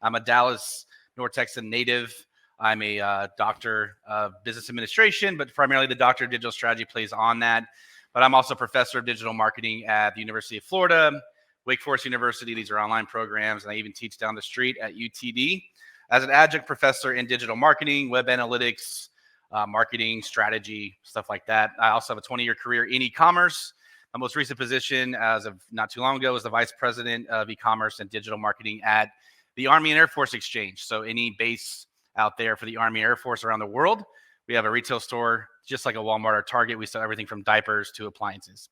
I'm a Dallas, North Texas native. I'm a doctor of business administration, but primarily the doctor of digital strategy plays on that. But I'm also a professor of digital marketing at the University of Florida, Wake Forest University. These are online programs, and I even teach down the street at UTD as an adjunct professor in digital marketing, web analytics, marketing, strategy, stuff like that. I also have a 20-year career in e-commerce. My most recent position as of not too long ago was the vice president of e-commerce and digital marketing at the Army and Air Force Exchange. So any base out there for the Army Air Force around the world, we have a retail store, just like a Walmart or Target. We sell everything from diapers to appliances.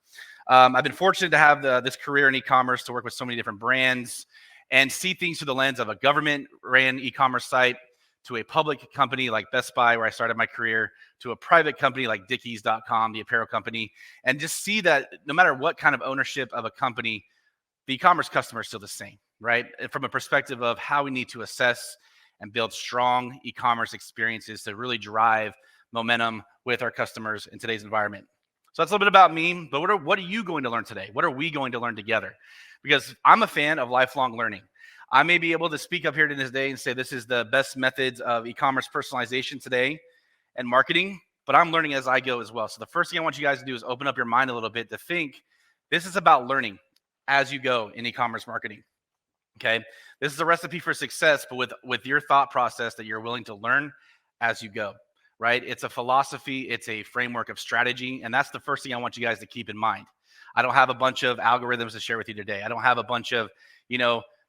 I've been fortunate to have this career in e-commerce, to work with so many different brands and see things through the lens of a government-ran e-commerce site, to a public company like Best Buy, where I started my career, to a private company like Dickies.com, the apparel company, and just see that no matter what kind of ownership of a company, the e-commerce customer is still the same, right? And from a perspective of how we need to assess and build strong e-commerce experiences to really drive momentum with our customers in today's environment. So that's a little bit about me, but what are you going to learn today? What are we going to learn together? Because I'm a fan of lifelong learning. I may be able to speak up here today and say this is the best methods of e-commerce personalization today and marketing, but I'm learning as I go as well. So the first thing I want you guys to do is open up your mind a little bit to think this is about learning as you go in e-commerce marketing. Okay, this is a recipe for success, but with your thought process that you're willing to learn as you go, right? It's a philosophy, it's a framework of strategy, and that's the first thing I want you guys to keep in mind. I don't have a bunch of algorithms to share with you today. I don't have a bunch of,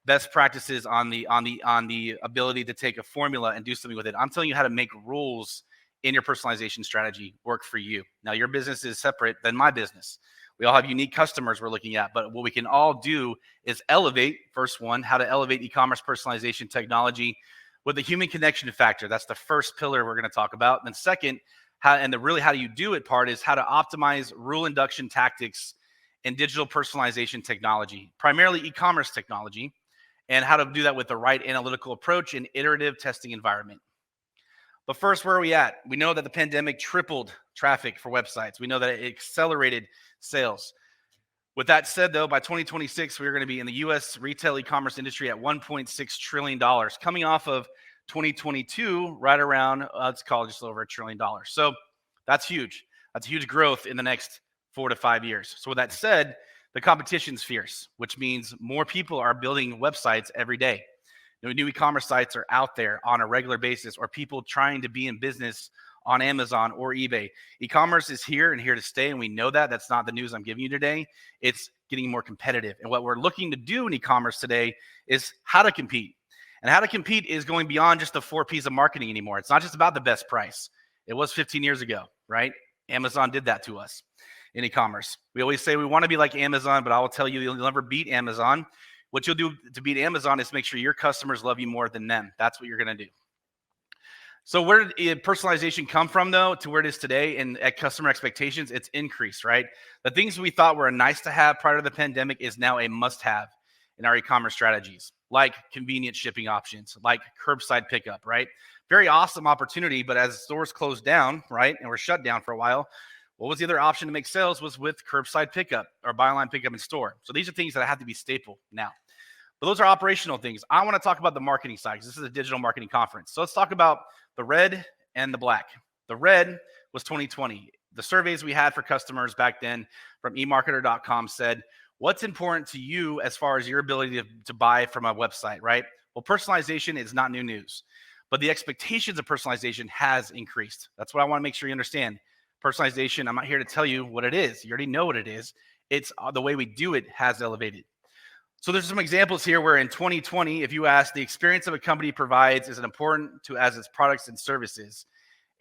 best practices on the ability to take a formula and do something with it. I'm telling you how to make rules in your personalization strategy work for you. Now, your business is separate than my business. We all have unique customers we're looking at, but what we can all do is elevate, first one, how to elevate e-commerce personalization technology with the human connection factor. That's the first pillar we're going to talk about. And then second, how do you do it part is how to optimize rule induction tactics in digital personalization technology, primarily e-commerce technology, and how to do that with the right analytical approach and iterative testing environment. But first, where are we at? We know that the pandemic tripled traffic for websites. We know that it accelerated sales. With that said, though, by 2026, we're going to be in the U.S. retail e-commerce industry at $1.6 trillion, coming off of 2022, right around, let's call it just over $1 trillion. So that's huge. That's huge growth in the next 4 to 5 years. So with that said, the competition's fierce, which means more people are building websites every day. New e-commerce sites are out there on a regular basis, or people trying to be in business on Amazon or eBay. E-commerce is here and here to stay, and we know that. That's not the news I'm giving you today. It's getting more competitive. And what we're looking to do in e-commerce today is how to compete. And how to compete is going beyond just the 4 P's of marketing anymore. It's not just about the best price. It was 15 years ago, right? Amazon did that to us in e-commerce. We always say we want to be like Amazon, but I will tell you, you'll never beat Amazon. What you'll do to beat Amazon is make sure your customers love you more than them. That's what you're going to do. So where did personalization come from, though, to where it is today and at customer expectations? It's increased, right? The things we thought were a nice to have prior to the pandemic is now a must have in our e-commerce strategies, like convenient shipping options, like curbside pickup, right? Very awesome opportunity, but as stores closed down, right, and were shut down for a while, what was the other option to make sales was with curbside pickup or buy online pickup in store. So these are things that have to be staple now. But those are operational things. I want to talk about the marketing side because this is a digital marketing conference. So let's talk about the red and the black. The red was 2020. The surveys we had for customers back then from eMarketer.com said, what's important to you as far as your ability to buy from a website, right? Well, personalization is not new news, but the expectations of personalization has increased. That's what I want to make sure you understand. Personalization, I'm not here to tell you what it is. You already know what it is. It's the way we do it has elevated. So there's some examples here where in 2020, if you ask the experience of a company provides is it important to as its products and services,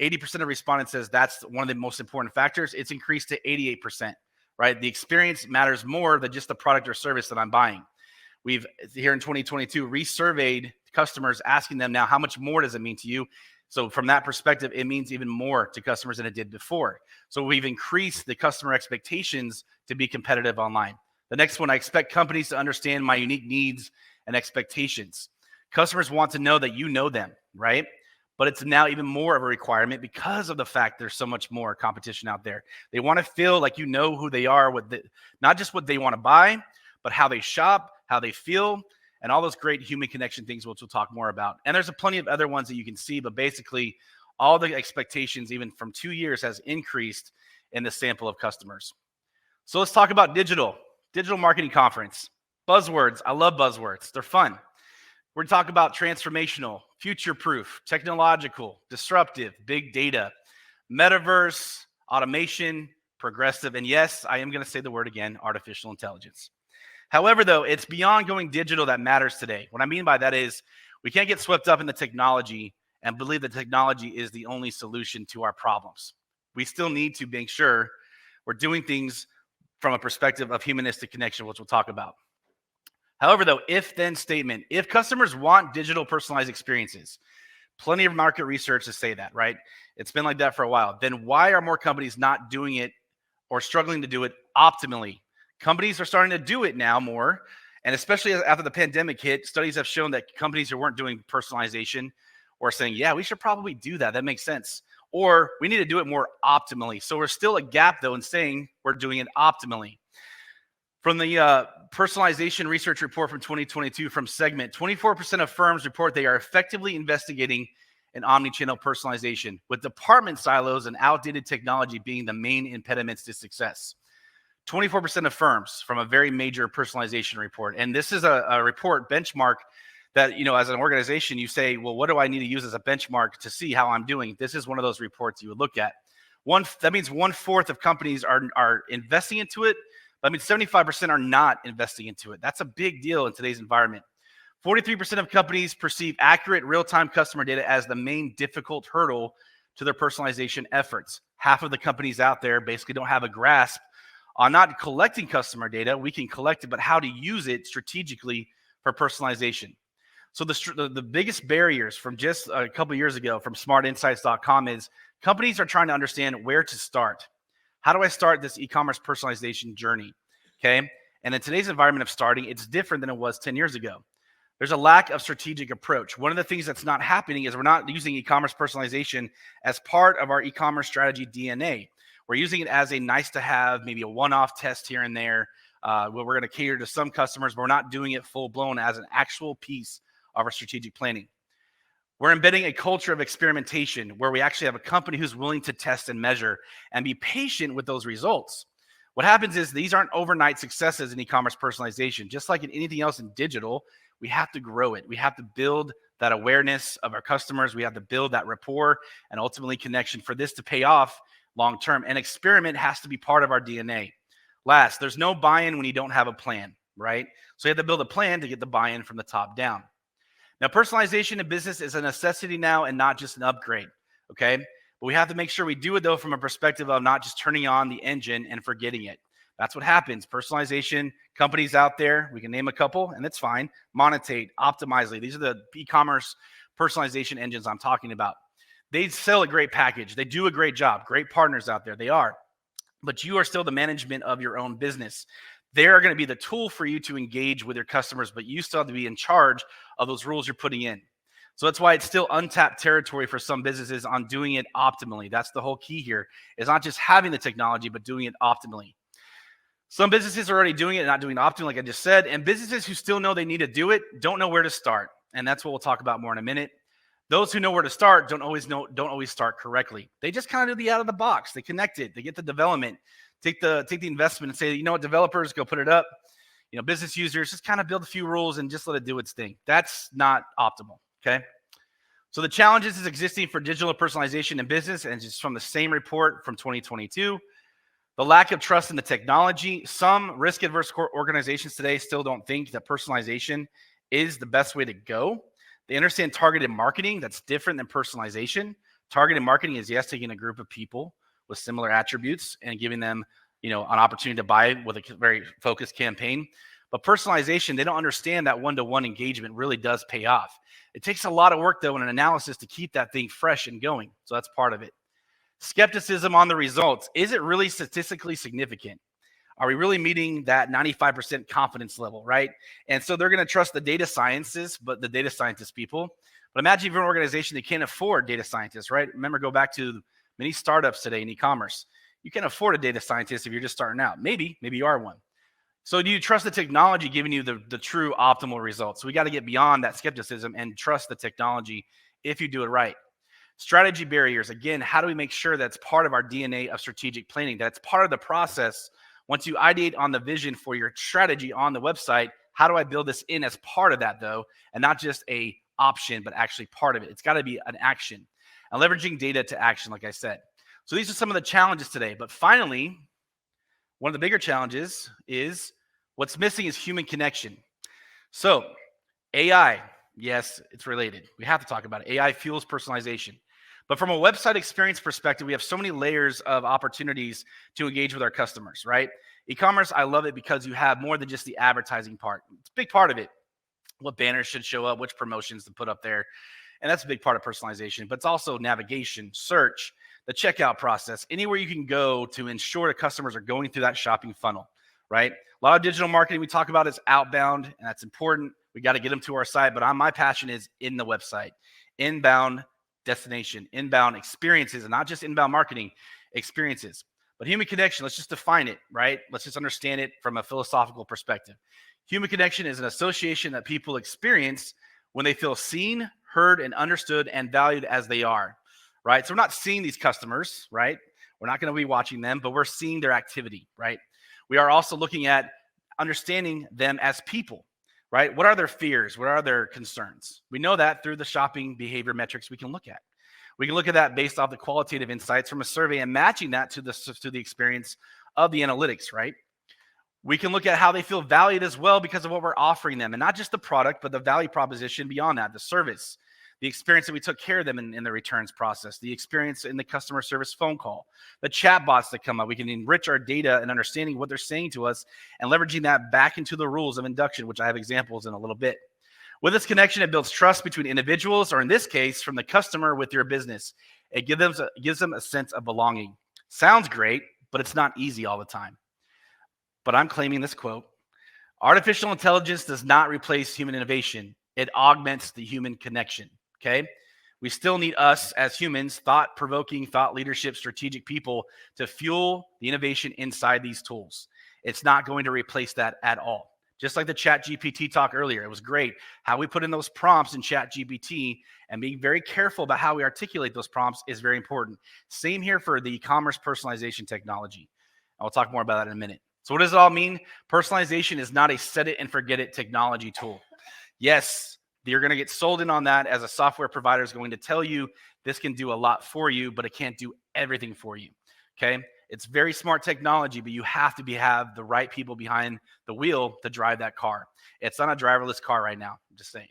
80% of respondents says that's one of the most important factors. It's increased to 88%, right? The experience matters more than just the product or service that I'm buying. We've here in 2022 resurveyed customers, asking them now, how much more does it mean to you? So from that perspective, it means even more to customers than it did before. So we've increased the customer expectations to be competitive online. The next one, I expect companies to understand my unique needs and expectations. Customers want to know that you know them, right? But it's now even more of a requirement because of the fact there's so much more competition out there. They want to feel like you know who they are, not just what they want to buy, but how they shop, how they feel, and all those great human connection things, which we'll talk more about. And there's plenty of other ones that you can see, but basically all the expectations, even from 2 years, has increased in the sample of customers. So let's talk about digital marketing conference. Buzzwords. I love buzzwords. They're fun. We're going to talk about transformational, future-proof, technological, disruptive, big data, metaverse, automation, progressive, and yes, I am going to say the word again, artificial intelligence. However, though, it's beyond going digital that matters today. What I mean by that is we can't get swept up in the technology and believe that technology is the only solution to our problems. We still need to make sure we're doing things from a perspective of humanistic connection, which we'll talk about. However, though, if-then statement, if customers want digital personalized experiences, plenty of market research to say that, right? It's been like that for a while. Then why are more companies not doing it or struggling to do it optimally? Companies are starting to do it now more, and especially after the pandemic hit, studies have shown that companies who weren't doing personalization or saying, yeah, we should probably do that. That makes sense. Or we need to do it more optimally. So we're still a gap, though, in saying we're doing it optimally. From the personalization research report from 2022 from Segment, 24% of firms report they are effectively investigating an omnichannel personalization, with department silos and outdated technology being the main impediments to success. 24% of firms from a very major personalization report. And this is a report benchmark that, as an organization, you say, well, what do I need to use as a benchmark to see how I'm doing? This is one of those reports you would look at. That means 1/4 of companies are investing into it. That means 75% are not investing into it. That's a big deal in today's environment. 43% of companies perceive accurate real-time customer data as the main difficult hurdle to their personalization efforts. Half of the companies out there basically don't have a grasp on not collecting customer data. We can collect it, but how to use it strategically for personalization. So the biggest barriers from just a couple of years ago from smartinsights.com is companies are trying to understand where to start. How do I start this e-commerce personalization journey? Okay. And in today's environment of starting, it's different than it was 10 years ago. There's a lack of strategic approach. One of the things that's not happening is we're not using e-commerce personalization as part of our e-commerce strategy DNA. We're using it as a nice to have, maybe a one-off test here and there. Where we're going to cater to some customers, but we're not doing it full blown as an actual piece of our strategic planning. We're embedding a culture of experimentation where we actually have a company who's willing to test and measure and be patient with those results. What happens is these aren't overnight successes in e-commerce personalization. Just like in anything else in digital, we have to grow it. We have to build that awareness of our customers. We have to build that rapport and ultimately connection for this to pay off long term. And experiment has to be part of our DNA. Last, there's no buy-in when you don't have a plan, right? So you have to build a plan to get the buy-in from the top down. Now, personalization in business is a necessity now and not just an upgrade, okay? But we have to make sure we do it, though, from a perspective of not just turning on the engine and forgetting it. That's what happens. Personalization companies out there, we can name a couple, and that's fine. Monetate, Optimizely. These are the e-commerce personalization engines I'm talking about. They sell a great package. They do a great job. Great partners out there. They are. But you are still the management of your own business. They're going to be the tool for you to engage with your customers, but you still have to be in charge of those rules you're putting in. So that's why it's still untapped territory for some businesses on doing it optimally. That's the whole key here, is not just having the technology, but doing it optimally. Some businesses are already doing it and not doing it optimally, like I just said, and businesses who still know they need to do it don't know where to start. And that's what we'll talk about more in a minute. Those who know where to start don't always start correctly. They just kind of do the out of the box. They connect it. They get the development, take the investment, and say, you know what, developers, go put it up. Business users, just kind of build a few rules and just let it do its thing. That's not optimal. Okay. So the challenges is existing for digital personalization in business, and just from the same report from 2022, the lack of trust in the technology. Some risk-averse organizations today still don't think that personalization is the best way to go. They understand targeted marketing. That's different than personalization. Targeted marketing is, yes, taking a group of people with similar attributes and giving them, an opportunity to buy with a very focused campaign. But personalization, they don't understand that one-to-one engagement really does pay off. It takes a lot of work, though, and an analysis to keep that thing fresh and going. So that's part of it. Skepticism on the results. Is it really statistically significant? Are we really meeting that 95% confidence level, right? And so they're going to trust the data sciences, but the data scientist people. But imagine if you're an organization that can't afford data scientists, right? Remember, go back to many startups today in e-commerce. You can't afford a data scientist if you're just starting out. Maybe you are one. So do you trust the technology giving you the true optimal results? So we got to get beyond that skepticism and trust the technology if you do it right. Strategy barriers. Again, how do we make sure that's part of our DNA of strategic planning? That's part of the process. Once you ideate on the vision for your strategy on the website, how do I build this in as part of that though, and not just a option, but actually part of it? It's got to be an action. And leveraging data to action, like I said. So these are some of the challenges today. But finally, one of the bigger challenges is what's missing is human connection. So AI, yes, it's related. We have to talk about it. AI fuels personalization. But from a website experience perspective, we have so many layers of opportunities to engage with our customers, right? E-commerce, I love it because you have more than just the advertising part. It's a big part of it. What banners should show up, which promotions to put up there. And that's a big part of personalization, but it's also navigation, search, the checkout process, anywhere you can go to ensure that customers are going through that shopping funnel, right? A lot of digital marketing we talk about is outbound, and that's important. We got to get them to our site, but my passion is in the website, inbound destination, inbound experiences, and not just inbound marketing experiences. But human connection, let's just define it, right? Let's just understand it from a philosophical perspective. Human connection is an association that people experience when they feel seen, heard, and understood and valued as they are, right? So we're not seeing these customers, right? We're not going to be watching them, but we're seeing their activity, right? We are also looking at understanding them as people, right? What are their fears? What are their concerns? We know that through the shopping behavior metrics we can look at. We can look at that based off the qualitative insights from a survey and matching that to the experience of the analytics, right? We can look at how they feel valued as well because of what we're offering them, and not just the product, but the value proposition beyond that, the service, the experience that we took care of them in the returns process, the experience in the customer service phone call, the chat bots that come up. We can enrich our data and understanding what they're saying to us and leveraging that back into the rules of induction, which I have examples in a little bit. With this connection, it builds trust between individuals, or in this case, from the customer with your business. It gives them a sense of belonging. Sounds great, but it's not easy all the time. But I'm claiming this quote: artificial intelligence does not replace human innovation. It augments the human connection. Okay, we still need us as humans, thought-provoking, thought leadership, strategic people to fuel the innovation inside these tools. It's not going to replace that at all. Just like the Chat GPT talk earlier, it was great how we put in those prompts in Chat GPT, and being very careful about how we articulate those prompts is very important. Same here for the e-commerce personalization technology. I'll talk more about that in a minute. So what does it all mean? Personalization is not a set it and forget it technology tool. Yes, you're going to get sold in on that as a software provider is going to tell you this can do a lot for you, but it can't do everything for you. Okay, it's very smart technology, but you have to have the right people behind the wheel to drive that car. It's not a driverless car right now. I'm just saying.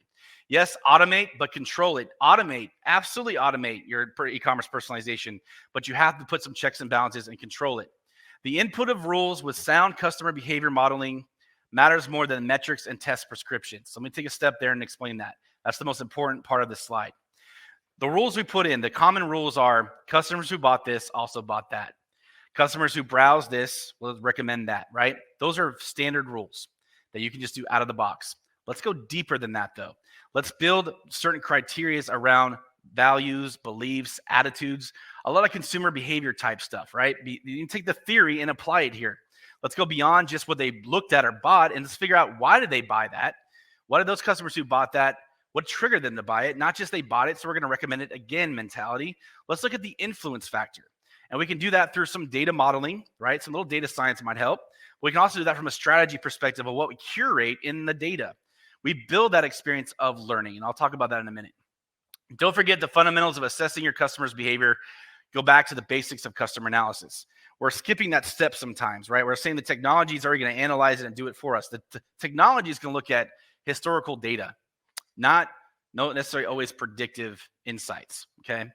Yes, automate, but control it. Automate, absolutely automate your e-commerce personalization, but you have to put some checks and balances and control it. The input of rules with sound customer behavior modeling matters more than metrics and test prescriptions. So let me take a step there and explain that. That's the most important part of this slide. The rules we put in, the common rules are customers who bought this also bought that. Customers who browse this will recommend that, right? Those are standard rules that you can just do out of the box. Let's go deeper than that though. Let's build certain criteria around values, beliefs, attitudes, a lot of consumer behavior type stuff, right? You can take the theory and apply it here. Let's go beyond just what they looked at or bought and let's figure out why did they buy that? What are those customers who bought that? What triggered them to buy it? Not just they bought it, so we're going to recommend it again mentality. Let's look at the influence factor. And we can do that through some data modeling, right? Some little data science might help. We can also do that from a strategy perspective of what we curate in the data. We build that experience of learning, and I'll talk about that in a minute. Don't forget the fundamentals of assessing your customer's behavior. Go back to the basics of customer analysis. We're skipping that step sometimes, right? We're saying the technology is already going to analyze it and do it for us. The technology is going to look at historical data, not necessarily always predictive insights, okay?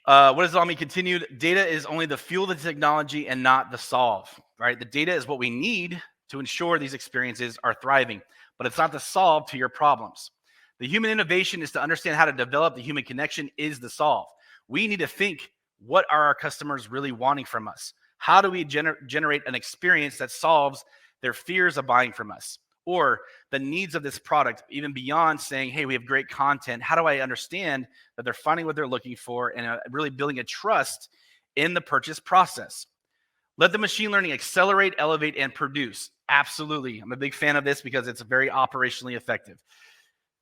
What does it all mean? Continued, data is only the fuel of the technology and not the solve, right? The data is what we need to ensure these experiences are thriving, but it's not the solve to your problems. The human innovation is to understand how to develop the human connection is the solve. We need to think, what are our customers really wanting from us? How do we generate an experience that solves their fears of buying from us or the needs of this product, even beyond saying, hey, we have great content. How do I understand that they're finding what they're looking for and really building a trust in the purchase process? Let the machine learning accelerate, elevate, and produce. Absolutely. I'm a big fan of this because it's very operationally effective.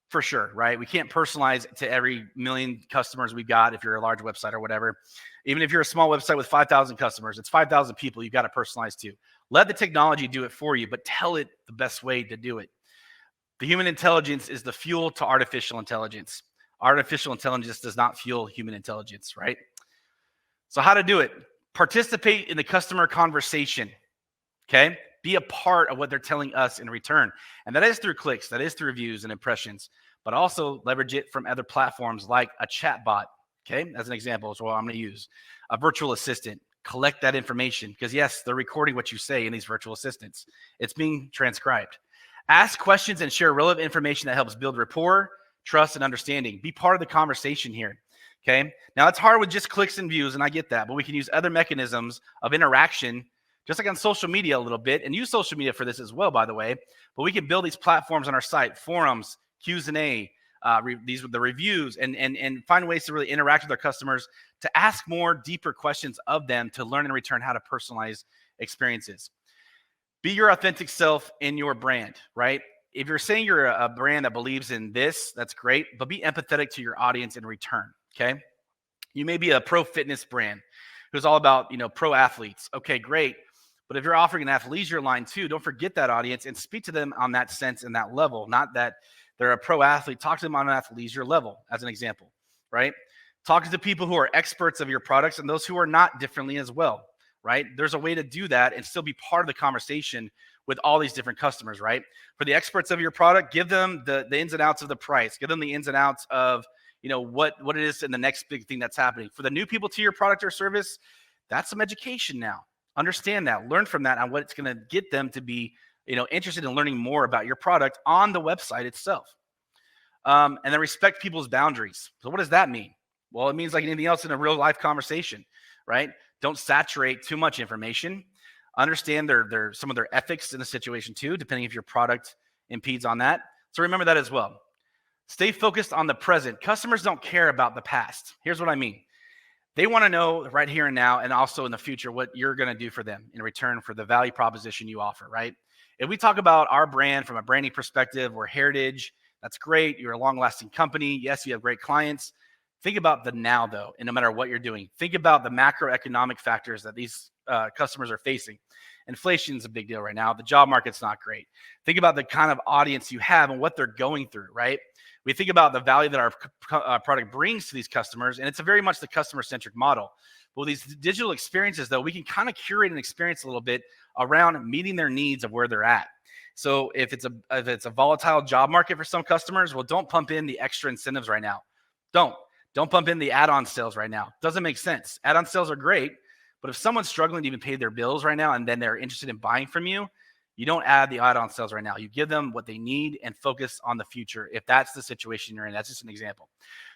For sure, right? We can't personalize to every million customers we've got if you're a large website or whatever. Even if you're a small website with 5,000 customers, it's 5,000 people you've got to personalize to. Let the technology do it for you, but tell it the best way to do it. The human intelligence is the fuel to artificial intelligence. Artificial intelligence does not fuel human intelligence, right? So how to do it? Participate in the customer conversation, okay? Be a part of what they're telling us in return. And that is through clicks, that is through reviews and impressions, but also leverage it from other platforms like a chat bot, okay? As an example, is what I'm gonna use. A virtual assistant, collect that information, because yes, they're recording what you say in these virtual assistants. It's being transcribed. Ask questions and share relevant information that helps build rapport, trust, and understanding. Be part of the conversation here, okay? Now, it's hard with just clicks and views, and I get that, but we can use other mechanisms of interaction just like on social media a little bit, and use social media for this as well, by the way. But we can build these platforms on our site, forums, Q&A, these the reviews, and find ways to really interact with our customers, to ask more deeper questions of them, to learn in return how to personalize experiences. Be your authentic self in your brand, right? If you're saying you're a brand that believes in this, that's great, but be empathetic to your audience in return, okay? You may be a pro fitness brand who's all about, pro athletes. Okay, great. But if you're offering an athleisure line too, don't forget that audience and speak to them on that sense and that level. Not that they're a pro athlete. Talk to them on an athleisure level, as an example, right? Talk to the people who are experts of your products and those who are not differently as well, right? There's a way to do that and still be part of the conversation with all these different customers, right? For the experts of your product, give them the ins and outs of the price. Give them the ins and outs of, what it is in the next big thing that's happening. For the new people to your product or service, that's some education now. Understand that, learn from that on what it's going to get them to be, interested in learning more about your product on the website itself. And then respect people's boundaries. So what does that mean? Well, it means like anything else in a real life conversation, right? Don't saturate too much information. Understand some of their ethics in the situation too, depending if your product impedes on that. So remember that as well. Stay focused on the present. Customers don't care about the past. Here's what I mean. They want to know right here and now, and also in the future, what you're going to do for them in return for the value proposition you offer, right? If we talk about our brand from a branding perspective, we're heritage, that's great. You're a long-lasting company. Yes, you have great clients. Think about the now, though, and no matter what you're doing. Think about the macroeconomic factors that these customers are facing. Inflation is a big deal right now. The job market's not great. Think about the kind of audience you have and what they're going through, right? We think about the value that our product brings to these customers, and it's a very much the customer-centric model. But with these digital experiences, though, we can kind of curate an experience a little bit around meeting their needs of where they're at. So if it's a volatile job market for some customers, well, don't pump in the extra incentives right now. Don't pump in the add-on sales right now. Doesn't make sense. Add-on sales are great, but if someone's struggling to even pay their bills right now and then they're interested in buying from you, you don't add the add-on sales right now. You give them what they need and focus on the future. If that's the situation you're in, that's just an example.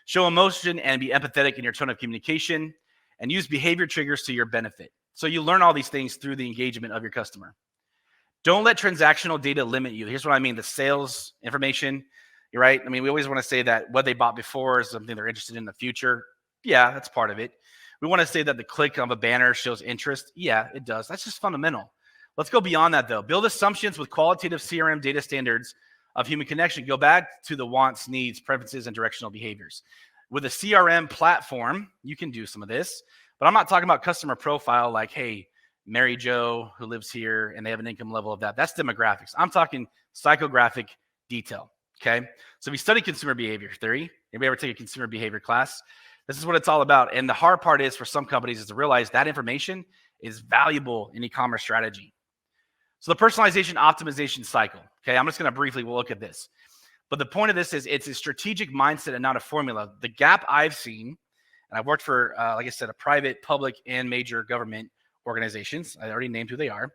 Show emotion and be empathetic in your tone of communication, and use behavior triggers to your benefit. So you learn all these things through the engagement of your customer. Don't let transactional data limit you. Here's what I mean. The sales information, you're right. I mean, we always want to say that what they bought before is something they're interested in the future. Yeah, that's part of it. We want to say that the click of a banner shows interest. Yeah, it does. That's just fundamental. Let's go beyond that, though. Build assumptions with qualitative CRM data standards of human connection. Go back to the wants, needs, preferences, and directional behaviors. With a CRM platform, you can do some of this, but I'm not talking about customer profile like, hey, Mary Jo who lives here and they have an income level of that. That's demographics. I'm talking psychographic detail, okay? So if you study consumer behavior theory, anybody ever take a consumer behavior class? This is what it's all about. And the hard part is for some companies is to realize that information is valuable in e-commerce strategy. So the personalization optimization cycle, okay, I'm just going to briefly look at this. But the point of this is it's a strategic mindset and not a formula. The gap I've seen, and I've worked for, like I said, a private, public, and major government organizations. I already named who they are.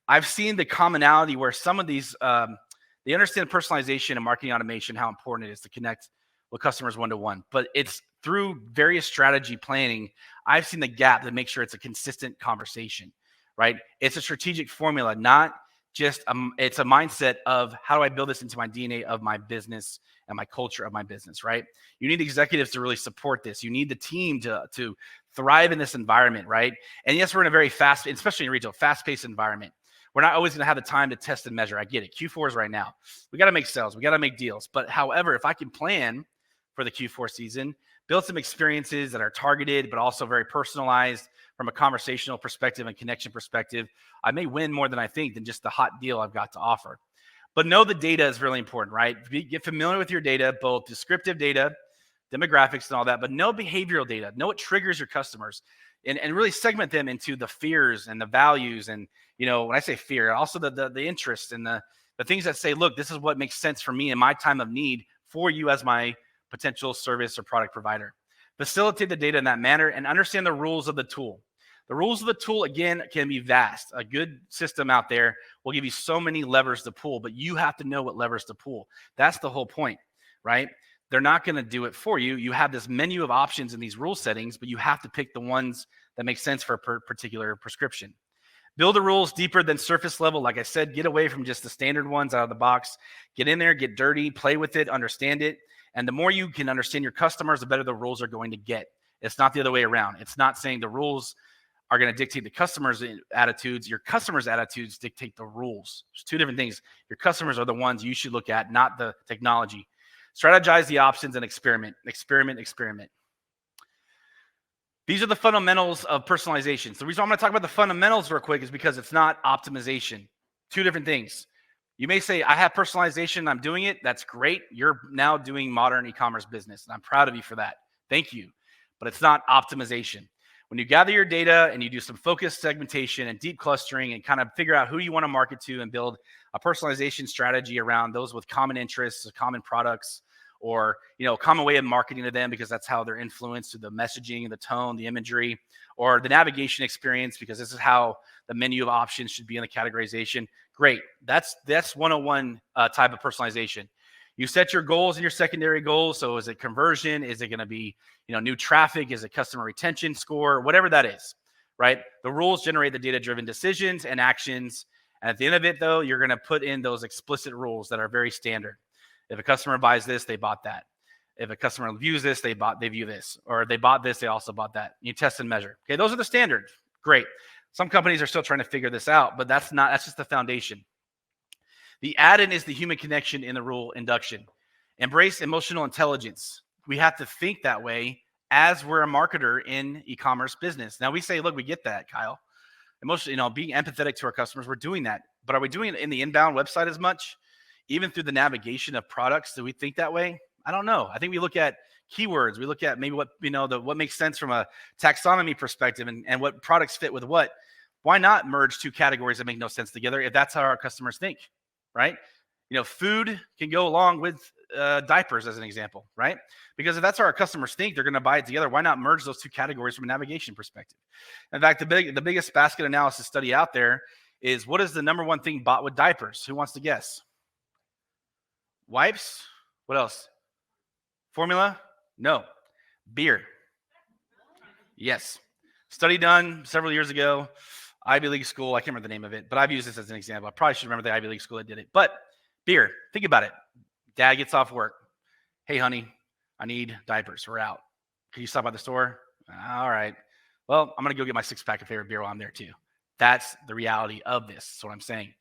I've seen the commonality where some of these, they understand personalization and marketing automation, how important it is to connect with customers one-to-one. But it's through various strategy planning, I've seen the gap that makes sure it's a consistent conversation. Right? It's a strategic formula, not just it's a mindset of how do I build this into my DNA of my business and my culture of my business, right? You need executives to really support this. You need the team to thrive in this environment, right? And yes, we're in a very fast, especially in retail, fast-paced environment we're not always going to have the time to test and measure. I get it. Q4 is right now. We got to make sales. We got to make deals. But however, if I can plan for the Q4 season, build some experiences that are targeted, but also very personalized from a conversational perspective and connection perspective, I may win more than I think than just the hot deal I've got to offer. But know the data is really important, right? Get familiar with your data, both descriptive data, demographics and all that, but know behavioral data. Know what triggers your customers and really segment them into the fears and the values. And, when I say fear, also the interests and the things that say, look, this is what makes sense for me in my time of need for you as my potential service or product provider. Facilitate the data in that manner and understand the rules of the tool. The rules of the tool, again, can be vast. A good system out there will give you so many levers to pull, but you have to know what levers to pull. That's the whole point, right? They're not going to do it for you. You have this menu of options in these rule settings, but you have to pick the ones that make sense for a particular prescription. Build the rules deeper than surface level. Like I said, get away from just the standard ones out of the box. Get in there, get dirty, play with it, understand it. And the more you can understand your customers, the better the rules are going to get. It's not the other way around. It's not saying the rules are going to dictate the customer's attitudes. Your customer's attitudes dictate the rules. There's two different things. Your customers are the ones you should look at, not the technology. Strategize the options and experiment. Experiment. These are the fundamentals of personalization. So the reason I'm going to talk about the fundamentals real quick is because it's not optimization. Two different things. You may say, I have personalization, I'm doing it. That's great. You're now doing modern e-commerce business, and I'm proud of you for that. Thank you. But it's not optimization. When you gather your data and you do some focused segmentation and deep clustering and kind of figure out who you want to market to and build a personalization strategy around those with common interests, common products, or common way of marketing to them because that's how they're influenced through the messaging, the tone, the imagery, or the navigation experience because this is how the menu of options should be in the categorization. Great. That's 101 type of personalization. You set your goals and your secondary goals. So is it conversion? Is it going to be new traffic? Is it customer retention score? Whatever that is, right? The rules generate the data-driven decisions and actions. And at the end of it, though, you're going to put in those explicit rules that are very standard. If a customer buys this, they bought that. If a customer views this, they view this. Or they bought this, they also bought that. You test and measure. Okay, those are the standards. Great. Some companies are still trying to figure this out, but that's just the foundation. The add-in is the human connection in the rule induction. Embrace emotional intelligence. We have to think that way as we're a marketer in e-commerce business. Now we say, look, we get that, Kyle. Emotional, being empathetic to our customers, we're doing that. But are we doing it in the inbound website as much? Even through the navigation of products, do we think that way? I don't know. I think we look at keywords. We look at maybe what makes sense from a taxonomy perspective and what products fit with what. Why not merge two categories that make no sense together if that's how our customers think, right? Food can go along with diapers as an example, right? Because if that's how our customers think, they're going to buy it together. Why not merge those two categories from a navigation perspective? In fact, the biggest basket analysis study out there is what is the number one thing bought with diapers? Who wants to guess? Wipes? What else? Formula? No. Beer. Yes. Study done several years ago. Ivy League school. I can't remember the name of it, but I've used this as an example. I probably should remember the Ivy League school that did it. But beer. Think about it. Dad gets off work. Hey, honey, I need diapers. We're out. Can you stop by the store? All right. Well, I'm going to go get my 6-pack of favorite beer while I'm there too. That's the reality of this. That's what I'm saying.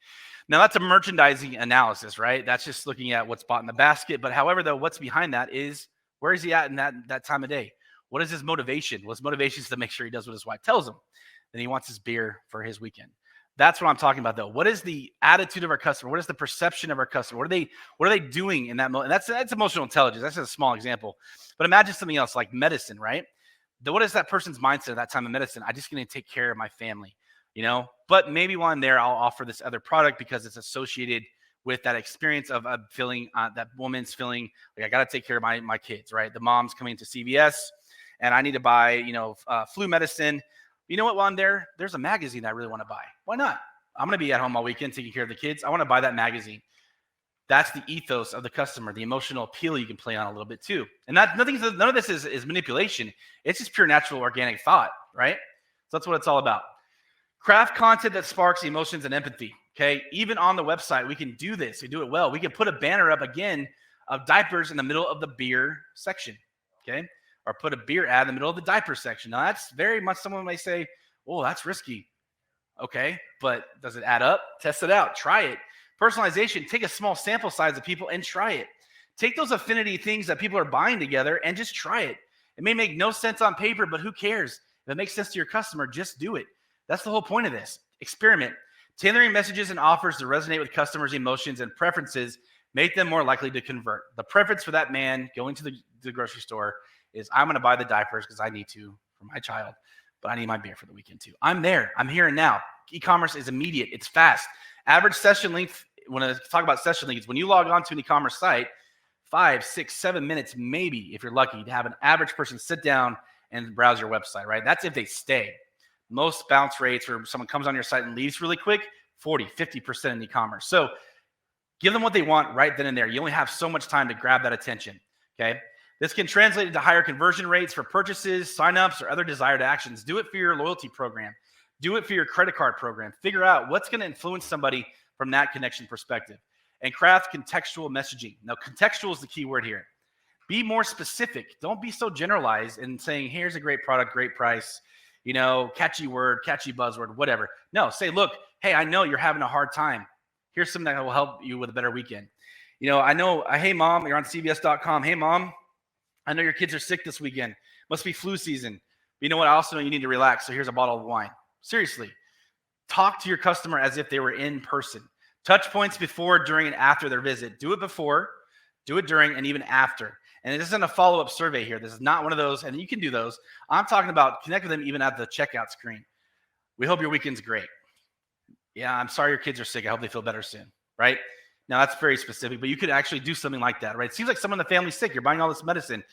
Now, that's a merchandising analysis, right? That's just looking at what's bought in the basket. But however, though, what's behind that is where is he at in that time of day? What is his motivation? Well, his motivation is to make sure he does what his wife tells him. And he wants his beer for his weekend. That's what I'm talking about, though. What is the attitude of our customer? What is the perception of our customer? What are they doing in that moment? That's emotional intelligence. That's just a small example. But imagine something else like medicine, right? What is that person's mindset at that time of medicine? I'm just going to take care of my family. But maybe while I'm there, I'll offer this other product because it's associated with that experience of feeling, that woman's feeling like I got to take care of my kids, right? The mom's coming to CVS and I need to buy, flu medicine. You know what? While I'm there, there's a magazine I really want to buy. Why not? I'm going to be at home all weekend taking care of the kids. I want to buy that magazine. That's the ethos of the customer, the emotional appeal you can play on a little bit too. And none of this is manipulation. It's just pure natural organic thought, right? So that's what it's all about. Craft content that sparks emotions and empathy, okay? Even on the website, we can do this. We do it well. We can put a banner up, again, of diapers in the middle of the beer section, okay? Or put a beer ad in the middle of the diaper section. Now, that's very much someone may say, oh, that's risky. Okay, but does it add up? Test it out. Try it. Personalization, take a small sample size of people and try it. Take those affinity things that people are buying together and just try it. It may make no sense on paper, but who cares? If it makes sense to your customer, just do it. That's the whole point of this. Experiment. Tailoring messages and offers to resonate with customers' emotions and preferences make them more likely to convert. The preference for that man going to the grocery store is, I'm going to buy the diapers because I need to for my child, but I need my beer for the weekend too. I'm there. I'm here and now. E-commerce is immediate. It's fast. Average session length, when I talk about session lengths, when you log on to an e-commerce site, 5, 6, 7 minutes, maybe, if you're lucky, to have an average person sit down and browse your website, right? That's if they stay. Most bounce rates, or someone comes on your site and leaves really quick, 40, 50% in e-commerce. So give them what they want right then and there. You only have so much time to grab that attention, okay? This can translate into higher conversion rates for purchases, signups, or other desired actions. Do it for your loyalty program. Do it for your credit card program. Figure out what's going to influence somebody from that connection perspective. And craft contextual messaging. Now, contextual is the key word here. Be more specific. Don't be so generalized and saying, here's a great product, great price, catchy word, catchy buzzword, whatever. No, say, look, hey, I know you're having a hard time. Here's something that will help you with a better weekend. I know, hey, mom, you're on CBS.com. Hey, mom, I know your kids are sick this weekend. Must be flu season. But you know what? I also know you need to relax. So here's a bottle of wine. Seriously, talk to your customer as if they were in person. Touch points before, during, and after their visit. Do it before, do it during, and even after. And it isn't a follow-up survey here. This is not one of those, and you can do those. I'm talking about connect with them even at the checkout screen. We hope your weekend's great. Yeah, I'm sorry your kids are sick. I hope they feel better soon, right? Now, that's very specific, but you could actually do something like that, right? It seems like someone in the family's sick. You're buying all this medicine.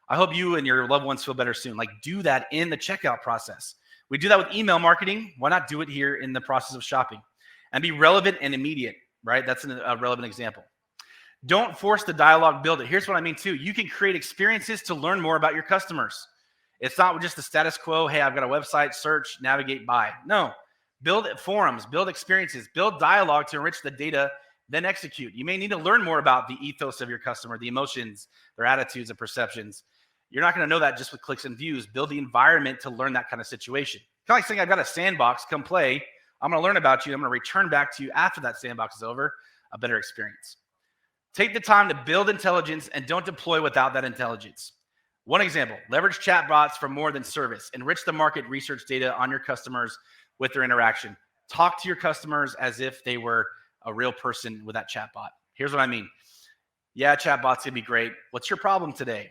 I hope you and your loved ones feel better soon. Like, do that in the checkout process. We do that with email marketing. Why not do it here in the process of shopping? And be relevant and immediate, right? That's a relevant example. Don't force the dialogue, build it. Here's what I mean too. You can create experiences to learn more about your customers. It's not just the status quo. Hey, I've got a website, search, navigate, buy. No, build forums, build experiences, build dialogue to enrich the data, then execute. You may need to learn more about the ethos of your customer, the emotions, their attitudes and perceptions. You're not going to know that just with clicks and views. Build the environment to learn that kind of situation. Kind of like saying, I've got a sandbox, come play. I'm going to learn about you. I'm going to return back to you after that sandbox is over, a better experience. Take the time to build intelligence and don't deploy without that intelligence. One example, leverage chatbots for more than service. Enrich the market research data on your customers with their interaction. Talk to your customers as if they were a real person with that chatbot. Here's what I mean. Yeah, chatbots can be great. What's your problem today?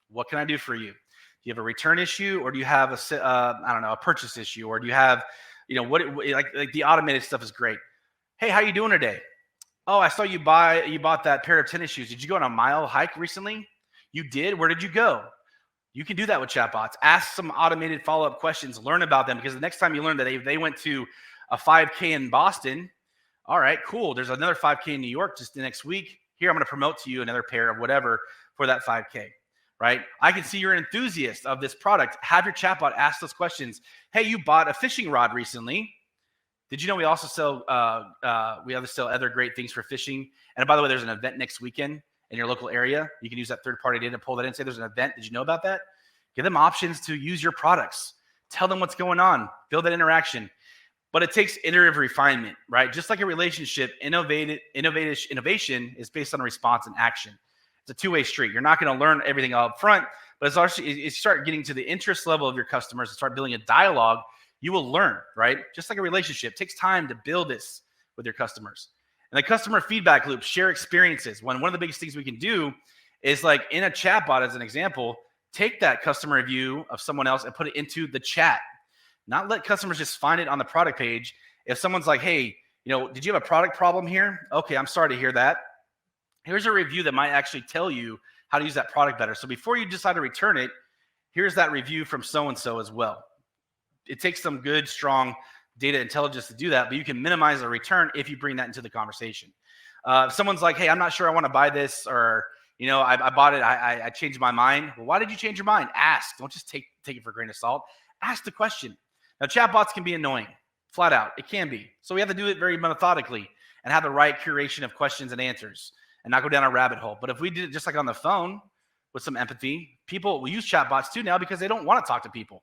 What can I do for you? Do you have a return issue, or do you have a purchase issue, or do you have, like the automated stuff is great. Hey, how you doing today? Oh, I saw you bought that pair of tennis shoes. Did you go on a mile hike recently? You did? Where did you go? You can do that with chatbots. Ask some automated follow-up questions. Learn about them, because the next time you learn that they went to a 5K in Boston, all right, cool. There's another 5K in New York just the next week. Here, I'm going to promote to you another pair of whatever for that 5K, right? I can see you're an enthusiast of this product. Have your chatbot ask those questions. Hey, you bought a fishing rod recently. Did you know we also sell other great things for fishing? And by the way, there's an event next weekend in your local area. You can use that third-party data to pull that in. Say there's an event. Did you know about that? Give them options to use your products. Tell them what's going on. Build that interaction. But it takes iterative refinement, right? Just like a relationship, innovation is based on response and action. It's a two-way street. You're not going to learn everything all up front, but it's also, you start getting to the interest level of your customers and start building a dialogue, you will learn, right? Just like a relationship, it takes time to build this with your customers. And the customer feedback loop, share experiences. One of the biggest things we can do is, like in a chatbot, as an example, take that customer review of someone else and put it into the chat. Not let customers just find it on the product page. If someone's like, hey, did you have a product problem here? Okay, I'm sorry to hear that. Here's a review that might actually tell you how to use that product better. So before you decide to return it, here's that review from so-and-so as well. It takes some good, strong data intelligence to do that, but you can minimize the return if you bring that into the conversation. If someone's like, hey, I'm not sure I want to buy this, or, I bought it, I changed my mind. Well, why did you change your mind? Ask. Don't just take it for a grain of salt. Ask the question. Now, chatbots can be annoying, flat out. It can be. So we have to do it very methodically and have the right curation of questions and answers and not go down a rabbit hole. But if we did it just like on the phone with some empathy, people will use chatbots too now because they don't want to talk to people.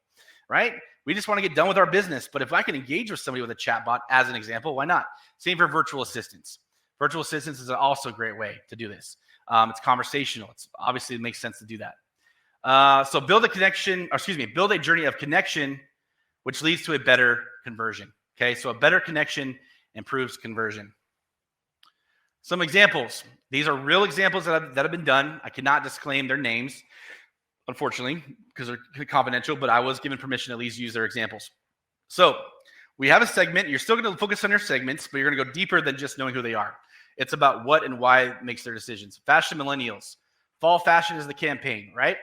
right? We just want to get done with our business. But if I can engage with somebody with a chatbot, as an example, why not? Same for virtual assistants. Virtual assistants is also a great way to do this. It's conversational. Obviously it makes sense to do that. So build a journey of connection, which leads to a better conversion. Okay, so a better connection improves conversion. Some examples. These are real examples that have been done. I cannot disclaim their names, unfortunately, because they're confidential, but I was given permission to at least use their examples. So we have a segment. You're still going to focus on your segments, but you're going to go deeper than just knowing who they are. It's about what and why makes their decisions. Fashion millennials. Fall fashion is the campaign, right?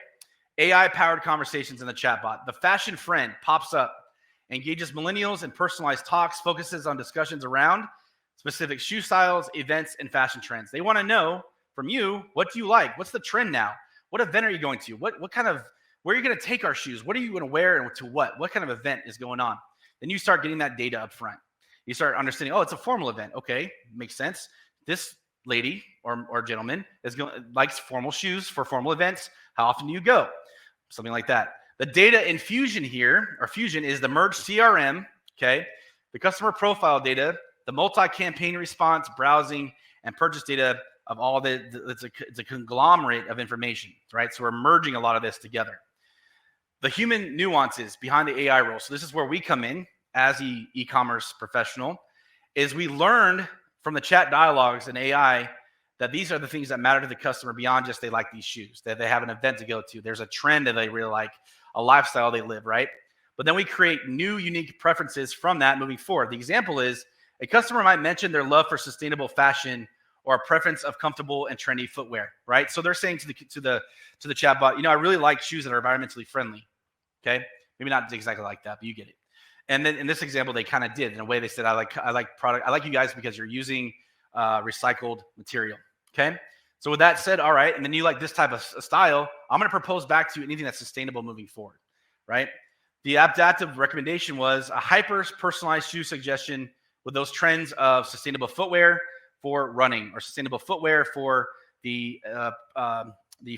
AI-powered conversations in the chatbot. The fashion friend pops up, engages millennials in personalized talks, focuses on discussions around specific shoe styles, events, and fashion trends. They want to know from you, what do you like? What's the trend now? What event are you going to? Where are you going to take our shoes? What are you going to wear and to what? What kind of event is going on? Then you start getting that data up front. You start understanding, oh, it's a formal event. Okay, makes sense. This lady or gentleman likes formal shoes for formal events. How often do you go? Something like that. The data in Fusion here, or Fusion, is the merged CRM, okay? The customer profile data, the multi-campaign response, browsing, and purchase data of all it's a conglomerate of information, right? So we're merging a lot of this together. The human nuances behind the AI role. So this is where we come in as the e-commerce professional, is we learned from the chat dialogues and AI that these are the things that matter to the customer beyond just they like these shoes, that they have an event to go to. There's a trend that they really like, a lifestyle they live, right? But then we create new unique preferences from that moving forward. The example is a customer might mention their love for sustainable fashion or a preference of comfortable and trendy footwear, right? So they're saying to the chatbot, I really like shoes that are environmentally friendly. Okay, maybe not exactly like that, but you get it. And then in this example, they kind of did. In a way, they said, I like you guys because you're using recycled material. Okay, so with that said, all right, and then you like this type of style, I'm going to propose back to you anything that's sustainable moving forward, right? The adaptive recommendation was a hyper-personalized shoe suggestion with those trends of sustainable footwear for running or sustainable footwear for the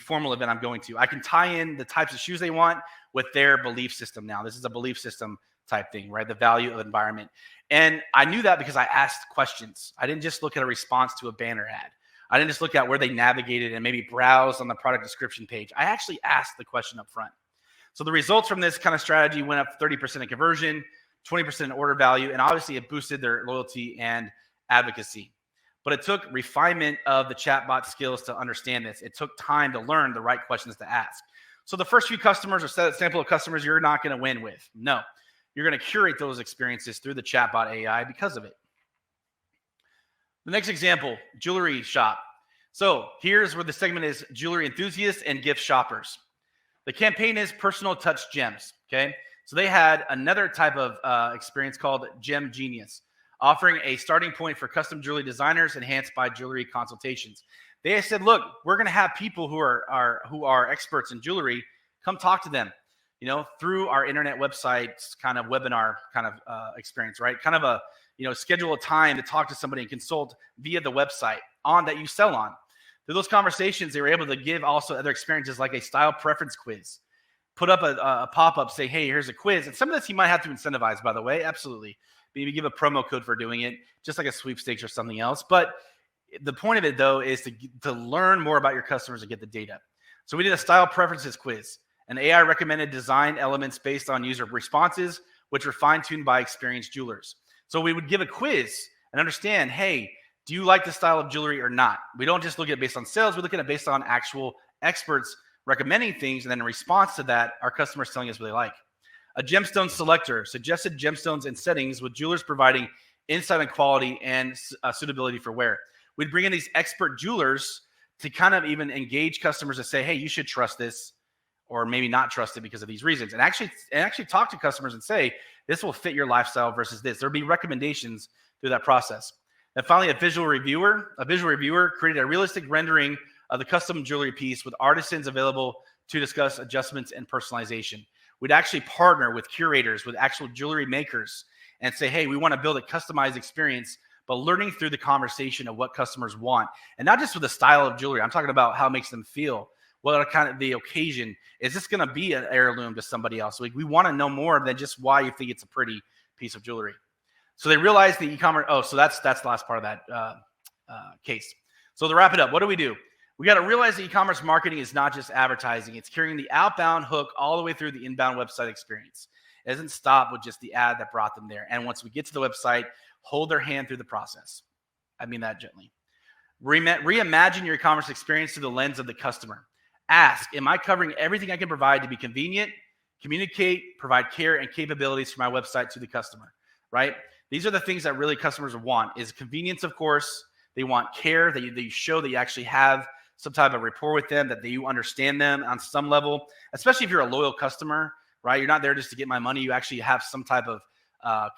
formal event I'm going to. I can tie in the types of shoes they want with their belief system now. This is a belief system type thing, right? The value of environment. And I knew that because I asked questions. I didn't just look at a response to a banner ad. I didn't just look at where they navigated and maybe browsed on the product description page. I actually asked the question up front. So the results from this kind of strategy went up 30% in conversion, 20% in order value, and obviously it boosted their loyalty and advocacy. But it took refinement of the chatbot skills to understand this. It took time to learn the right questions to ask. So the first few customers or sample of customers you're not going to win with. No, you're going to curate those experiences through the chatbot AI because of it. The next example, jewelry shop. So here's where the segment is jewelry enthusiasts and gift shoppers. The campaign is personal touch gems, okay? So they had another type of experience called Gem Genius, offering a starting point for custom jewelry designers enhanced by jewelry consultations. They said, look, we're going to have people who are experts in jewelry come talk to them, through our internet websites kind of webinar kind of experience, right? Kind of a, schedule a time to talk to somebody and consult via the website that you sell on. Through those conversations, they were able to give also other experiences like a style preference quiz, put up a pop-up, say, hey, here's a quiz. And some of this you might have to incentivize, by the way, absolutely. Maybe give a promo code for doing it, just like a sweepstakes or something else. But the point of it, though, is to learn more about your customers and get the data. So we did a style preferences quiz. An AI recommended design elements based on user responses, which were fine-tuned by experienced jewelers. So we would give a quiz and understand, hey, do you like the style of jewelry or not? We don't just look at it based on sales. We look at it based on actual experts recommending things. And then in response to that, our customers telling us what they like. A gemstone selector suggested gemstones and settings with jewelers providing insight on quality and suitability for wear. We'd bring in these expert jewelers to kind of even engage customers to say, hey, you should trust this or maybe not trust it because of these reasons. And actually talk to customers and say, this will fit your lifestyle versus this. There'll be recommendations through that process. And finally, a visual reviewer created a realistic rendering of the custom jewelry piece with artisans available to discuss adjustments and personalization. We'd actually partner with curators, with actual jewelry makers, and say, hey, we want to build a customized experience, but learning through the conversation of what customers want. And not just with the style of jewelry. I'm talking about how it makes them feel. What are kind of the occasion? Is this going to be an heirloom to somebody else? We want to know more than just why you think it's a pretty piece of jewelry. So they realized the e-commerce. Oh, so that's the last part of that case. So to wrap it up, what do? We got to realize that e-commerce marketing is not just advertising. It's carrying the outbound hook all the way through the inbound website experience. It doesn't stop with just the ad that brought them there. And once we get to the website, hold their hand through the process. I mean that gently. Reimagine your e-commerce experience through the lens of the customer. Ask, am I covering everything I can provide to be convenient, communicate, provide care and capabilities for my website to the customer, right? These are the things that really customers want is convenience, of course. They want care, that you show that you actually have some type of rapport with them, that you understand them on some level, especially if you're a loyal customer, right? You're not there just to get my money. You actually have some type of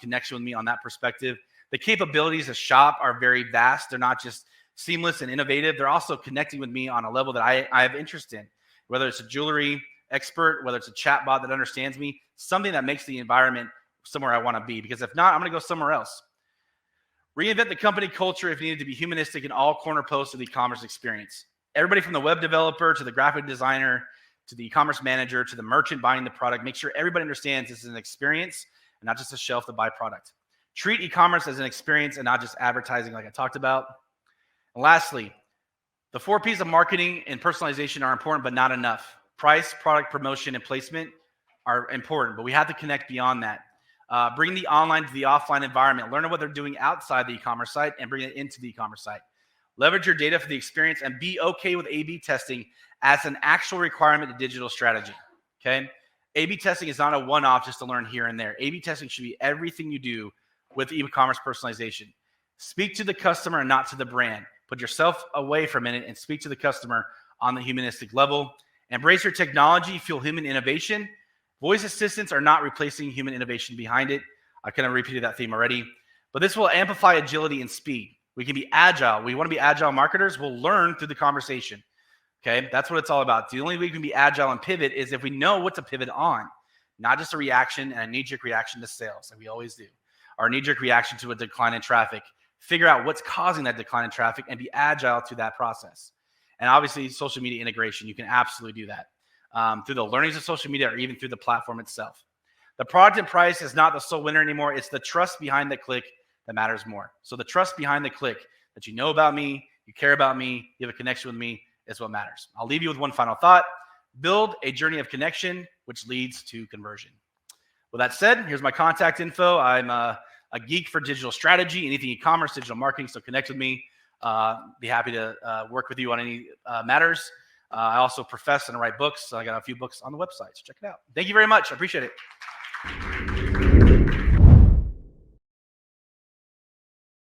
connection with me on that perspective. The capabilities of shop are very vast. They're not just seamless and innovative. They're also connecting with me on a level that I have interest in, whether it's a jewelry expert, whether it's a chat bot that understands me, something that makes the environment somewhere I want to be. Because if not, I'm going to go somewhere else. Reinvent the company culture if needed to be humanistic in all corner posts of the e-commerce experience. Everybody from the web developer to the graphic designer to the e-commerce manager to the merchant buying the product, make sure everybody understands this is an experience and not just a shelf to buy product. Treat e-commerce as an experience and not just advertising like I talked about. And lastly, the 4 P's of marketing and personalization are important, but not enough. Price, product, promotion, and placement are important, but we have to connect beyond that. Bring the online to the offline environment. Learn what they're doing outside the e-commerce site and bring it into the e-commerce site. Leverage your data for the experience and be okay with A/B testing as an actual requirement to digital strategy, okay? A/B testing is not a one-off just to learn here and there. A/B testing should be everything you do with e-commerce personalization. Speak to the customer and not to the brand. Put yourself away for a minute and speak to the customer on the humanistic level. Embrace your technology, fuel human innovation. Voice assistants are not replacing human innovation behind it. I kind of repeated that theme already, but this will amplify agility and speed. We can be agile. We want to be agile marketers. We'll learn through the conversation. Okay, that's what it's all about. The only way we can be agile and pivot is if we know what to pivot on, not just a reaction and a knee-jerk reaction to sales, like we always do, or a knee-jerk reaction to a decline in traffic. Figure out what's causing that decline in traffic and be agile to that process. And obviously, social media integration, you can absolutely do that through the learnings of social media or even through the platform itself. The product and price is not the sole winner anymore. It's the trust behind the click that matters more. So the trust behind the click, that you know about me, you care about me, you have a connection with me, is what matters. I'll leave you with one final thought. Build a journey of connection, which leads to conversion. With that said, here's my contact info. I'm a geek for digital strategy, anything e-commerce, digital marketing, so connect with me. Be happy to work with you on any matters. I also profess and write books. So I got a few books on the website, so check it out. Thank you very much. I appreciate it.